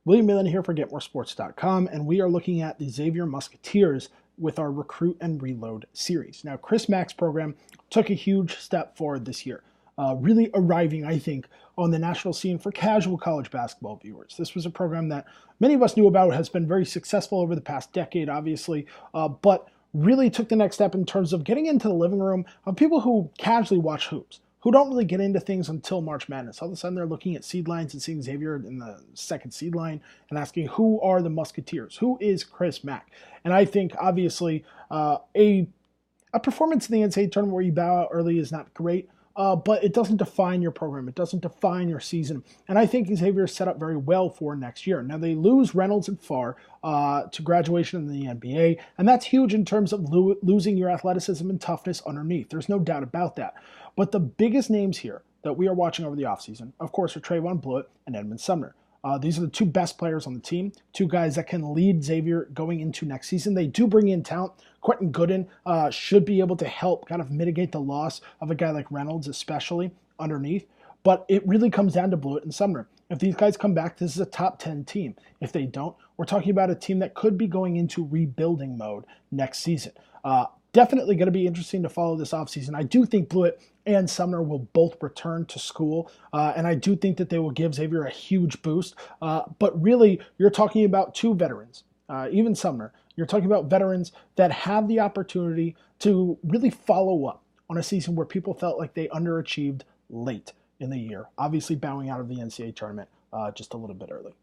William Millen here for GetMoreSports.com, and we are looking at the Xavier Musketeers with our Recruit and Reload series. Now, Chris Mack's program took a huge step forward this year, really arriving, I think, on the national scene for casual college basketball viewers. This was a program that many of us knew about, has been very successful over the past decade, obviously, but really took the next step in terms of getting into the living room of people who casually watch hoops, who don't really get into things until March Madness. All of a sudden, they're looking at seed lines and seeing Xavier in the second seed line and asking, who are the Musketeers? Who is Chris Mack? And I think, obviously, a performance in the NCAA tournament where you bow out early is not great, but it doesn't define your program. It doesn't define your season. And I think Xavier is set up very well for next year. Now, they lose Reynolds and Farr to graduation in the NBA, and that's huge in terms of losing your athleticism and toughness underneath. There's no doubt about that. But the biggest names here that we are watching over the offseason, of course, are Trayvon Blewett and Edmond Sumner. These are the two best players on the team, two guys that can lead Xavier going into next season. They do bring in talent. Quentin Gooden should be able to help kind of mitigate the loss of a guy like Reynolds, especially underneath. But it really comes down to Blewett and Sumner. If these guys come back, this is a top 10 team. If they don't, we're talking about a team that could be going into rebuilding mode next season. Definitely going to be interesting to follow this offseason. I do think Blewett and Sumner will both return to school, and I do think that they will give Xavier a huge boost. But really, you're talking about two veterans, even Sumner. You're talking about veterans that have the opportunity to really follow up on a season where people felt like they underachieved late in the year, obviously bowing out of the NCAA tournament just a little bit early.